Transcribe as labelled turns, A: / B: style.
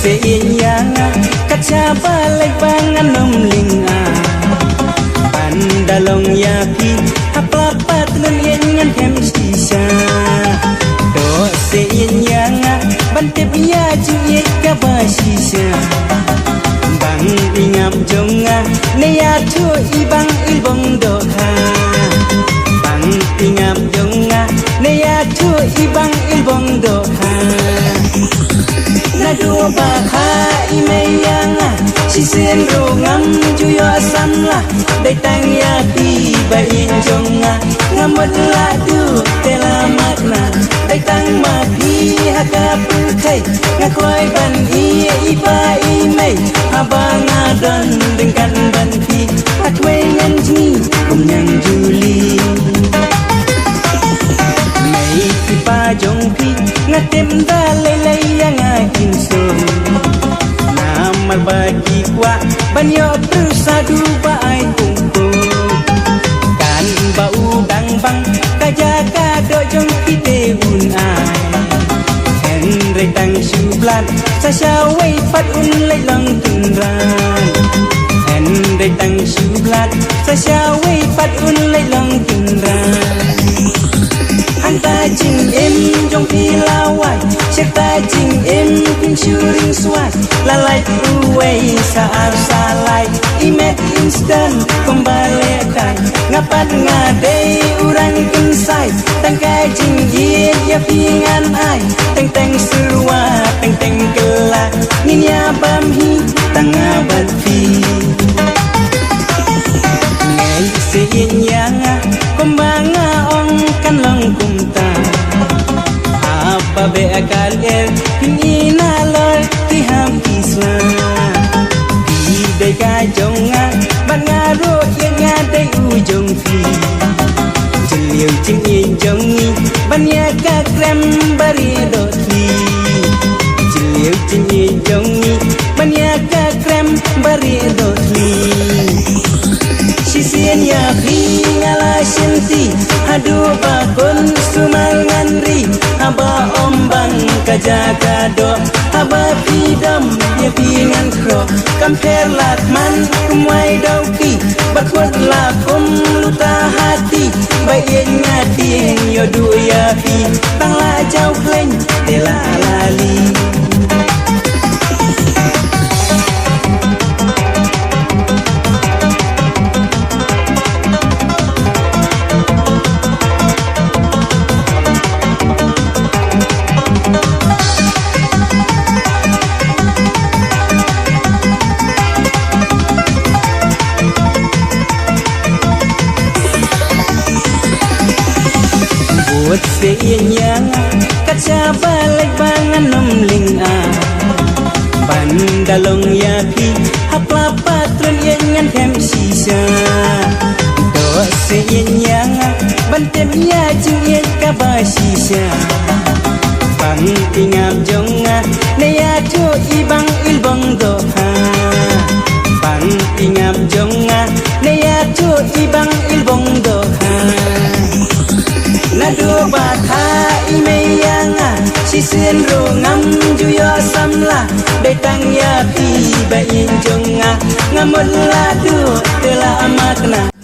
A: seinyanga kaca balik bangan nomlinga pandalong yapi haplapat nun yengan hem sisa do seinyanga bantep ya juyek kabasisa bang ingam jonga ne ya tu ibang ilbong doha bang ingam jonga ne ya tu ibang ilbong doha na dua baha imeyanga sisen rongam juyo samla dai tang ya pi bain jonga ngamot la du tela makna dai tang ma pi haka pukai ngakoi ban ipa imei abang adon dengan ban pi atwe ngan ni kum yang juli mei ipa jong pi ngatem da lelai yang akin so namar bagi kwa banyo bersadu baai kumpul kan bau dang bang kaja kado jong kite un ai henry tang sublan sasya wei pat un lai long tunran henry tang sublan sasya wei pat un lai long tunran anta jing em jong pi lawai cerita jing em pin syuring swat lalai uwei saar salai imet instant kembalikan ngapat ngadei urang kensai tangkai jing yin ya pingan ai teng teng serwa teng teng kelak ninya bamhi tangga batfi ngai seinyanga kumbanga ong kan long kumta apa be akal er pinina lor ti ham kisla di dai ka jonga ban ngaro ye ngadai ujong fi jeliu jing yin jongi ban ya ka krem bari dotli jeliu jing yin jongi ban ya ka krem bari dotli sisian ya ngala senti adu bakun sumal nganri haba ombang kajaga do haba pidam ya pingan kro kamper lakman kumai dauki bakut lakum luta hati bayen ngati yo du ya pi tangla jau kleng tela lali buat seinyanga kaca balik bangan nomlinga bandalong yapi hapla patron yengan hem sisa do seinyanga bantem ya jingit kabasisa bang ingam jonga ne ya tu ibang ilbong doha bang ingam jonga ne ya tu ibang ilbong doha nadu batha imeyanga sisen rongam juyo samla dai tang ya pi bain jonga ngamut ladu tela makna